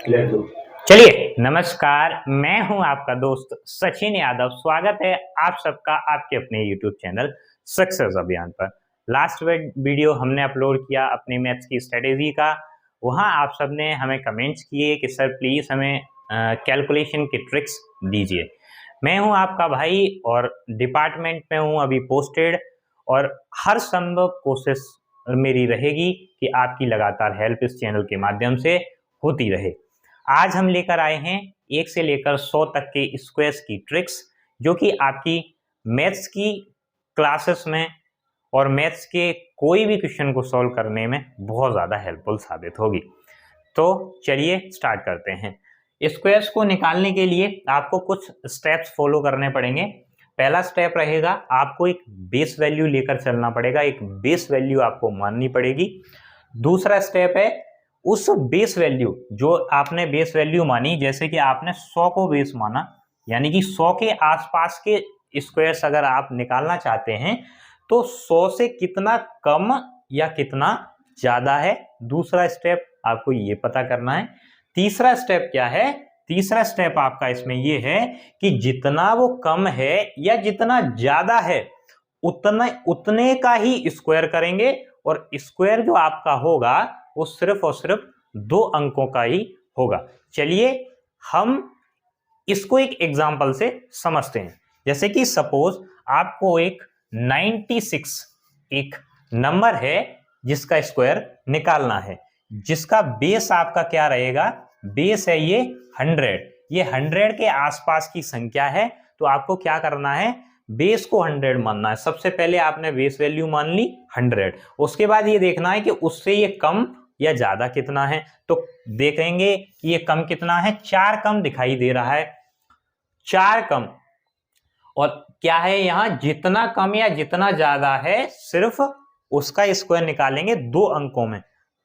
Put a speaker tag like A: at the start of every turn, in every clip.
A: Let's go.
B: चलिए नमस्कार, मैं हूं आपका दोस्त सचिन यादव। स्वागत है आप सबका आपके अपने YouTube चैनल सक्सेस अभियान पर। लास्ट वीडियो हमने अपलोड किया अपनी मैथ्स की स्ट्रेटेजी का। वहां आप सबने हमें कमेंट्स किए कि सर प्लीज़ हमें कैलकुलेशन की ट्रिक्स दीजिए। मैं हूं आपका भाई और डिपार्टमेंट में हूं अभी पोस्टेड, और हर संभव कोशिश मेरी रहेगी कि आपकी लगातार हेल्प इस चैनल के माध्यम से होती रहे। आज हम लेकर आए हैं 1 से लेकर 100 तक के स्क्वायर्स की ट्रिक्स, जो कि आपकी मैथ्स की क्लासेस में और मैथ्स के कोई भी क्वेश्चन को सॉल्व करने में बहुत ज़्यादा हेल्पफुल साबित होगी। तो चलिए स्टार्ट करते हैं। स्क्वायर्स को निकालने के लिए आपको कुछ स्टेप्स फॉलो करने पड़ेंगे। पहला स्टेप रहेगा, आपको एक बेस वैल्यू लेकर चलना पड़ेगा, एक बेस वैल्यू आपको माननी पड़ेगी। दूसरा स्टेप है, उस बेस वैल्यू जो आपने बेस वैल्यू मानी, जैसे कि आपने 100 को बेस माना, यानी कि 100 के आसपास के स्क्वायर्स अगर आप निकालना चाहते हैं तो 100 से कितना कम या कितना ज्यादा है, दूसरा स्टेप आपको ये पता करना है। तीसरा स्टेप क्या है? तीसरा स्टेप आपका इसमें ये है कि जितना वो कम है या जितना ज्यादा है उतने का ही स्क्वायर करेंगे, और स्क्वायर जो आपका होगा वो सिर्फ और सिर्फ 2 अंकों का ही होगा। चलिए हम इसको एक एग्जांपल से समझते हैं। जैसे कि सपोज आपको एक 96 एक नंबर है जिसका स्क्वायर निकालना है, जिसका बेस आपका क्या रहेगा? बेस है ये 100। ये 100 के आसपास की संख्या है, तो आपको क्या करना है? बेस को 100 मानना है। सबसे पहले आपने बेस वैल्यू मान ली 100, उसके बाद ये देखना है कि उससे ये कम या ज्यादा कितना है। तो देखेंगे कि ये कम कितना है, 4 कम दिखाई दे रहा है, 4 कम। और क्या है यहाँ, जितना कम या जितना ज्यादा है सिर्फ उसका स्क्वायर निकालेंगे 2 अंकों में।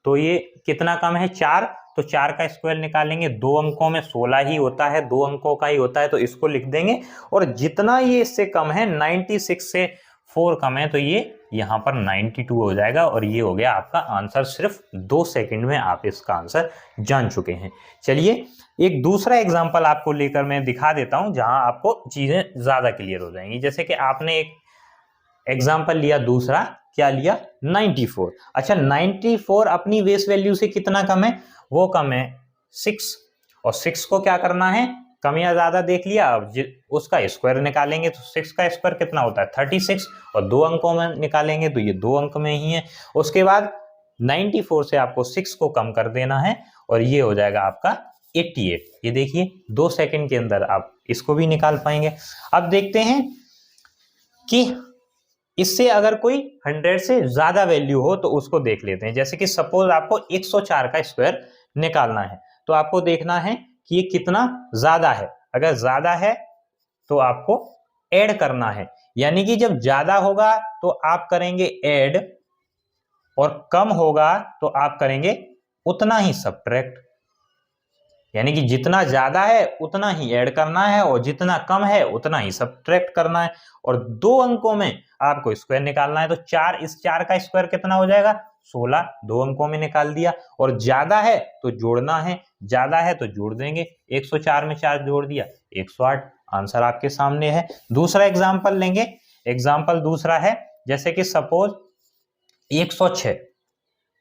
B: तो ये कितना कम है? 4, तो 4 का स्क्वायर निकालेंगे 2 अंकों में, 16 ही होता है, 2 अंकों का ही होता है, तो इसको लिख देंगे। और जितना ये इससे कम है, 96 से 4 कम है, तो ये यहाँ पर 92 हो जाएगा, और ये हो गया आपका आंसर। सिर्फ 2 सेकंड में आप इसका आंसर जान चुके हैं। चलिए एक दूसरा एग्जांपल आपको लेकर मैं दिखा देता हूं, जहां आपको चीजें ज्यादा क्लियर हो जाएंगी। जैसे कि आपने एक एग्जांपल लिया, दूसरा क्या लिया? 94। अच्छा, 94 अपनी बेस वैल्यू से कितना कम है? वो कम है 6, और 6 को क्या करना है? कम या ज्यादा देख लिया, अब उसका स्क्वायर निकालेंगे तो 6 का स्क्वायर कितना होता है? 36, और 2 अंकों में निकालेंगे तो ये 2 अंक में ही है। उसके बाद 94 से आपको 6 को कम कर देना है, और ये हो जाएगा आपका 88। ये देखिए 2 सेकंड के अंदर आप इसको भी निकाल पाएंगे। अब देखते हैं कि इससे अगर कोई 100 से ज्यादा वैल्यू हो तो उसको देख लेते हैं। जैसे कि सपोज आपको 104 का स्क्वायर निकालना है, तो आपको देखना है कि ये कितना ज्यादा है। अगर ज्यादा है तो आपको ऐड करना है, यानी कि जब ज्यादा होगा तो आप करेंगे ऐड, और कम होगा तो आप करेंगे उतना ही सब्ट्रैक्ट। यानी कि जितना ज्यादा है उतना ही ऐड करना है, और जितना कम है उतना ही सब्ट्रैक्ट करना है। और 2 अंकों में आपको स्क्वायर निकालना है, तो 4, इस 4 का स्क्वायर कितना हो जाएगा? 16, 2 अंकों में निकाल दिया। और ज्यादा है तो जोड़ना है, ज्यादा है तो जोड़ देंगे, 104 में 4 जोड़ दिया, 108। आंसर आपके सामने है। दूसरा एग्जाम्पल लेंगे। एग्जाम्पल दूसरा है, जैसे कि सपोज 106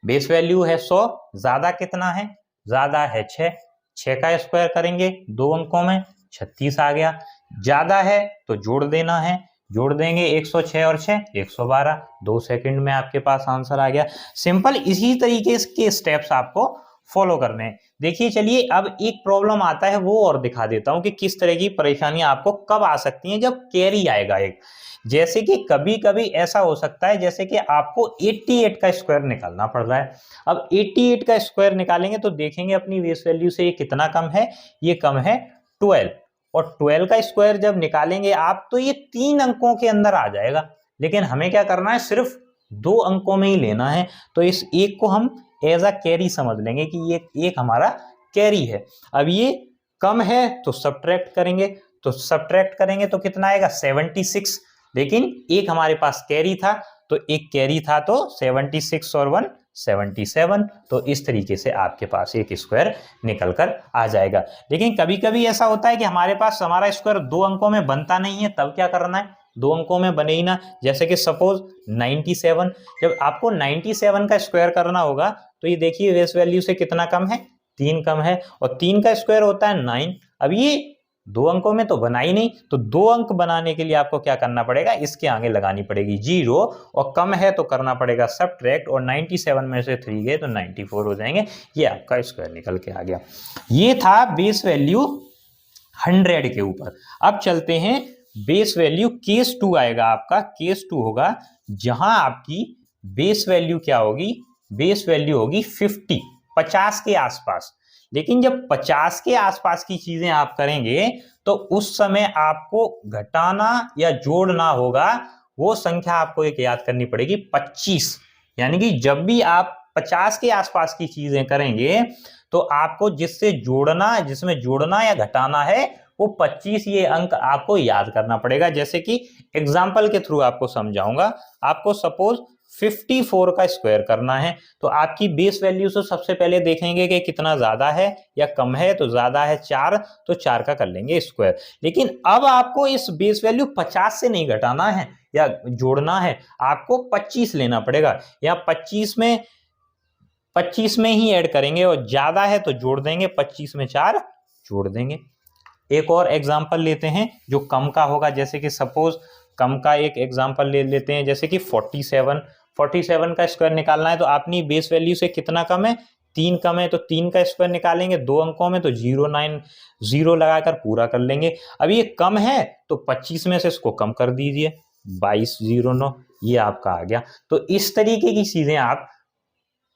B: बेस वैल्यू है 100, ज्यादा कितना है? ज्यादा है 6, 6 का स्क्वायर करेंगे 2 अंकों में, 36 आ गया। ज्यादा है तो जोड़ देना है, जोड़ देंगे 106 और 6, 112। 2 सेकंड में आपके पास आंसर आ गया। सिंपल इसी तरीके के स्टेप्स आपको फॉलो करने हैं। देखिए चलिए अब एक प्रॉब्लम आता है, वो और दिखा देता हूं कि किस तरह की परेशानियां आपको कब आ सकती हैं जब कैरी आएगा एक। जैसे कि कभी कभी ऐसा हो सकता है, जैसे कि आपको 88 का स्क्वायर निकालना पड़ रहा है। अब 88 का स्क्वायर निकालेंगे तो देखेंगे अपनी बेस वैल्यू से ये कितना कम है? ये कम है 12, और 12 का स्क्वायर जब निकालेंगे आप तो ये 3 अंकों के अंदर आ जाएगा। लेकिन हमें क्या करना है? सिर्फ 2 अंकों में ही लेना है। तो इस एक को हम एज अ कैरी समझ लेंगे कि ये एक हमारा कैरी है। अब ये कम है तो सब्ट्रैक्ट करेंगे, तो सब्ट्रैक्ट करेंगे तो कितना आएगा? 76। लेकिन एक हमारे पास कैरी था, तो एक कैरी था तो 76 और 1 77। तो इस तरीके से आपके पास एक स्क्वायर निकल कर आ जाएगा। लेकिन कभी कभी ऐसा होता है कि हमारे पास हमारा स्क्वायर 2 अंकों में बनता नहीं है, तब क्या करना है, 2 अंकों में बने ही ना। जैसे कि सपोज 97, जब आपको 97 का स्क्वायर करना होगा तो ये देखिए बेस वैल्यू से कितना कम है, 3 कम है, और 3 का स्क्वायर होता है 9। अब ये 2 अंकों में तो बना ही नहीं, तो 2 अंक बनाने के लिए आपको क्या करना पड़ेगा, इसके आगे लगानी पड़ेगी 0, और कम है तो करना पड़ेगा सब्ट्रैक्ट, और 97 में से 3 गए तो 94 हो जाएंगे। ये आपका स्क्वायर निकल के आ गया। ये था बेस वैल्यू 100 के ऊपर। अब चलते हैं बेस वैल्यू केस 2 आएगा आपका। केस 2 होगा जहां आपकी बेस वैल्यू क्या होगी, बेस वैल्यू होगी 50 के आसपास। लेकिन जब 50 के आसपास की चीजें आप करेंगे तो उस समय आपको घटाना या जोड़ना होगा। वो संख्या आपको एक याद करनी पड़ेगी 25। यानी कि जब भी आप 50 के आसपास की चीजें करेंगे तो आपको जिसमें जोड़ना या घटाना है वो 25 ये अंक आपको याद करना पड़ेगा। जैसे कि एग्जाम्पल के थ्रू आपको समझाऊंगा। आपको सपोज 54 का स्क्वायर करना है, तो आपकी बेस वैल्यू से सबसे पहले देखेंगे कि कितना ज्यादा है या कम है। तो ज्यादा है 4, तो 4 का कर लेंगे स्क्वायर। लेकिन अब आपको इस बेस वैल्यू 50 से नहीं घटाना है या जोड़ना है, आपको 25 लेना पड़ेगा। या 25 में ही ऐड करेंगे, और ज्यादा है तो जोड़ देंगे, 25 में 4 जोड़ देंगे। एक और एग्जाम्पल लेते हैं जो कम का होगा। जैसे कि सपोज कम का एक एग्जाम्पल ले लेते हैं, जैसे कि 47 का स्क्वायर निकालना है। तो आपने बेस वैल्यू से कितना कम है, 3 कम है, तो 3 का स्क्वायर निकालेंगे 2 अंकों में, तो 0 लगाकर पूरा कर लेंगे। अब ये कम है तो 25 में से इसको कम कर दीजिए, 2209, ये आपका आ गया। तो इस तरीके की चीजें आप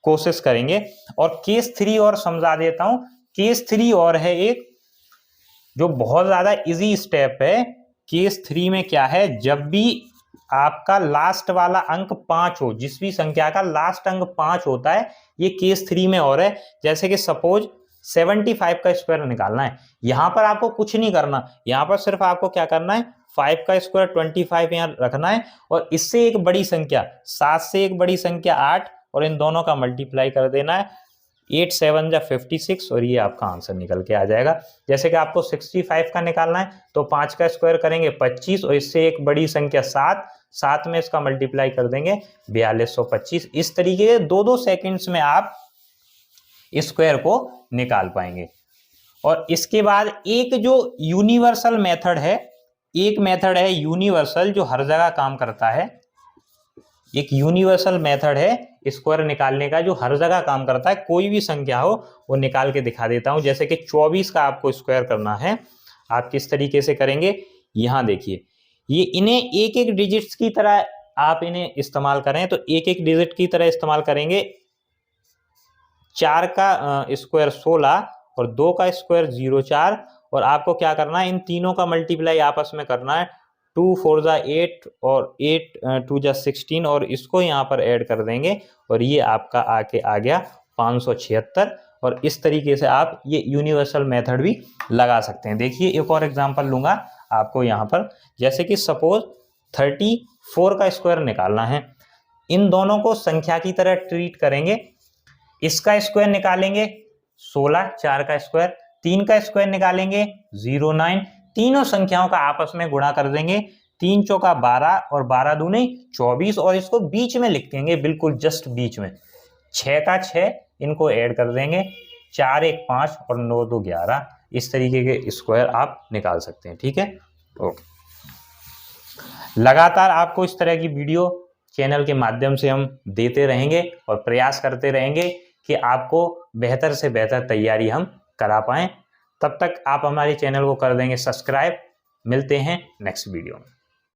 B: कोशिश करेंगे। और केस 3 और समझा देता हूं। केस 3 और है एक जो बहुत ज्यादा इजी स्टेप है। केस 3 में क्या है, जब भी आपका लास्ट वाला अंक 5 हो, जिस भी संख्या का लास्ट अंक 5 होता है, ये केस 3 में और है। जैसे कि सपोज 75 का स्क्वायर निकालना है। यहां पर आपको कुछ नहीं करना, यहां पर सिर्फ आपको क्या करना है, 5 का स्क्वायर 25 यहां रखना है, और इससे एक बड़ी संख्या 7 से एक बड़ी संख्या 8, और इन दोनों का मल्टीप्लाई कर देना है। 8 7 जा 56, और ये आपका आंसर निकल के आ जाएगा। जैसे कि आपको 65 का निकालना है, तो 5 का स्क्वायर करेंगे 25, और इससे एक बड़ी संख्या 7 में इसका मल्टीप्लाई कर देंगे 4225। इस तरीके से 2-2 सेकंड्स में आप स्क्वायर को निकाल पाएंगे। और इसके बाद एक जो यूनिवर्सल मेथड है, एक मेथड है यूनिवर्सल जो हर जगह काम करता है। एक यूनिवर्सल मेथड है स्क्वायर निकालने का जो हर जगह काम करता है। कोई भी संख्या हो वो निकाल के दिखा देता हूं। जैसे कि 24 का आपको स्क्वायर करना है, आप किस तरीके से करेंगे, यहां देखिए, ये इन्हें एक एक डिजिट्स की तरह आप इन्हें इस्तेमाल करें तो एक एक डिजिट की तरह इस्तेमाल करेंगे। 4 का स्क्वायर 16 और 2 का स्क्वायर 04, और आपको क्या करना है, इन तीनों का मल्टीप्लाई आपस में करना है। 2 4 जा 8 और 8 2 जा 16, और इसको यहाँ पर ऐड कर देंगे, और ये आपका आके आ गया 576। और इस तरीके से आप ये यूनिवर्सल मेथड भी लगा सकते हैं। देखिए एक और एग्जांपल लूंगा आपको यहाँ पर। जैसे कि सपोज 34 का स्क्वायर निकालना है। इन दोनों को संख्या की तरह ट्रीट करेंगे। इसका स्क्वायर निकालेंगे 16, 4 का स्क्वायर, 3 का स्क्वायर निकालेंगे 09, तीनों संख्याओं का आपस में गुणा कर देंगे। 3 चौका 12 और 12 दूनी 24, और इसको बीच में लिख देंगे, बिल्कुल जस्ट बीच में। 6 का 6, इनको ऐड कर देंगे, 4 1 5 और 9 2 11। इस तरीके के स्क्वायर आप निकाल सकते हैं। ठीक है, ओके। लगातार आपको इस तरह की वीडियो चैनल के माध्यम से हम देते रहेंगे और प्रयास करते रहेंगे कि आपको बेहतर से बेहतर तैयारी हम करा पाएं। तब तक आप हमारे चैनल को कर देंगे सब्सक्राइब। मिलते हैं नेक्स्ट वीडियो में।